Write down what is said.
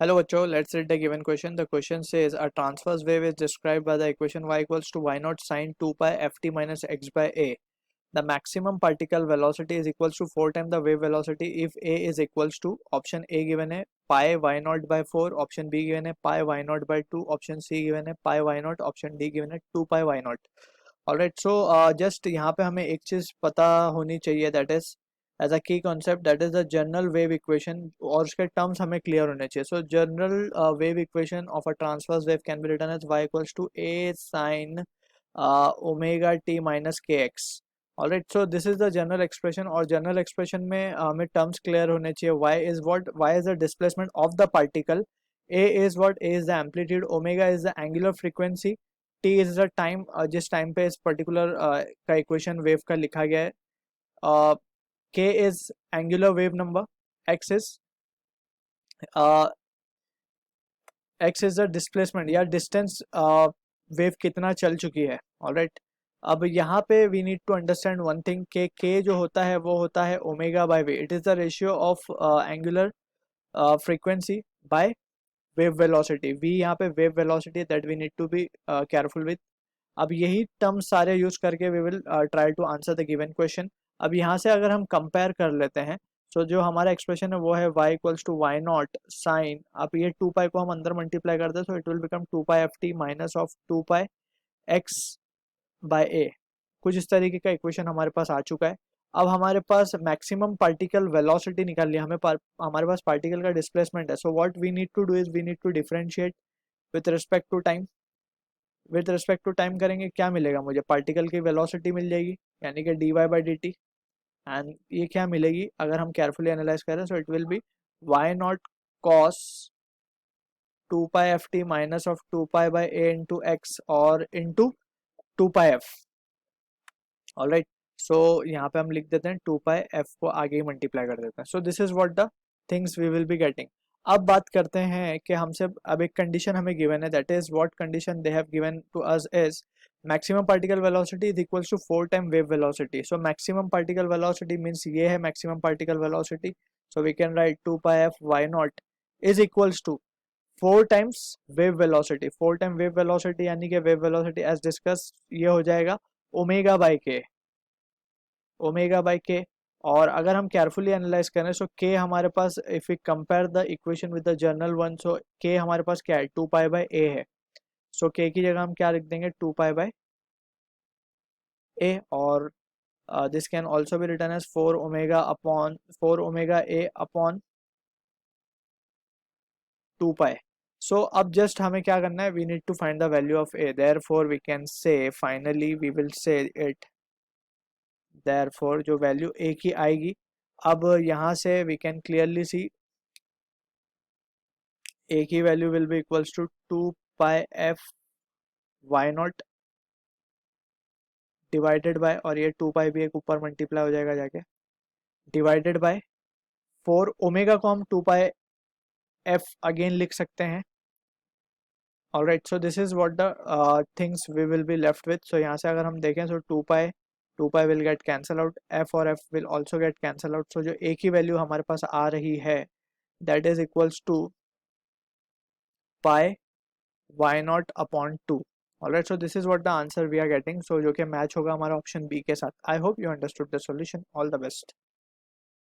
Hello बच्चों, let's read the given question. The question says a transverse wave is described by the equation y equals to y naught sine 2 pi ft minus x by a. The maximum particle velocity is equals to 4 times the wave velocity if a is equals to option A given है pi y naught by 4, option B given है pi y naught by 2, option C given है pi y naught, option D given है 2 pi y naught. Alright, so just यहाँ पे हमें एक चीज़ पता होनी चाहिए, that is एज अ की concept, that is the general wave equation, और उसके टर्म्स हमें क्लियर होने चाहिए. So general wave equation of a transverse wave can be written as y equals to a sin omega t minus K X. Alright, so this is the general expression, और general expression में हमें terms clear होने चाहिए. y is what, y is the displacement of the particle, a is what, a is the amplitude, omega is the angular frequency, t is the time जिस time पे इस particular का equation wave का लिखा गया है, k is angular wave number, x is the displacement या distance wave कितना चल चुकी है. alright, अब यहाँ पे we need to understand one thing, k जो होता है वो होता है omega by v. It is the ratio of angular frequency by wave velocity. v यहाँ पे wave velocity, that we need to be careful with. अब यही टर्म सारे यूज करके we will try to answer the given question. अब यहाँ से अगर हम कंपेयर कर लेते हैं, तो जो हमारा एक्सप्रेशन है वो है y equals to y nought sine, अब ये 2 पाई को हम अंदर मल्टीप्लाई करते हैं, so it will become 2 pi F T minus of 2 pi X by A. कुछ इस तरीके का इक्वेशन हमारे पास आ चुका है. अब हमारे पास मैक्सिमम पार्टिकल वेलोसिटी निकाल लिया, हमारे पास पार्टिकल का डिस्प्लेसमेंट है. So what we need to do is we need to differentiate with respect to time. With respect to time करेंगे, क्या मिलेगा मुझे, पार्टिकल की वेलोसिटी मिल जाएगी, यानी कि d y by d t. And ये क्या मिलेगी अगर हम केयरफुली एनालाइज करें, so it will be y nought cos 2 pi F T minus of 2 pi by a into x और into 2 pi f. Alright, so यहाँ पे हम लिख देते हैं 2 पाई एफ को आगे ही मल्टीप्लाई कर देते हैं. So this is what the things we will be getting. अब बात करते हैं कि हमसे अब एक कंडीशन हमें गिवन है, that is what condition they have given to us is maximum particle velocity is equals to 4 time wave velocity. So maximum particle velocity means ये है maximum particle velocity. So we can write 2 pi f y naught is equals to 4 times wave velocity. 4 time wave velocity यानी कि wave velocity as discussed ये हो जाएगा omega by k. omega by k. और अगर हम carefully analyze करें, so k हमारे पास if we compare the equation with the general one, so k हमारे पास क्या है, 2 pi by a है. सो k की जगह हम क्या लिख देंगे, 2 पाई बाय a, और this can also be written as 4 omega a upon 2 pi. So अब जस्ट हमें क्या करना है, we need to find the value of a. Therefore we can say, finally we will say it, therefore जो value a की आएगी, अब यहाँ से we can clearly see a की value will be equals to 2 pi f y nought divided by, और ये 2 पाई भी एक ऊपर मल्टीप्लाई हो जाएगा जाके, डिवाइडेड बाय 4 ओमेगा को हम 2 पाई एफ अगेन लिख सकते हैं. Alright, so this is what the things we will be left with. So यहाँ से अगर हम देखें, so 2 pi will get cancel out, F और F will also get cancel out. So जो ए की वैल्यू हमारे पास आ रही है, that is equals to pi Y not upon 2. Alright, so this is what the answer we are getting. So जो कि मैच होगा हमारा ऑप्शन बी के साथ. I hope you understood the solution. All the best.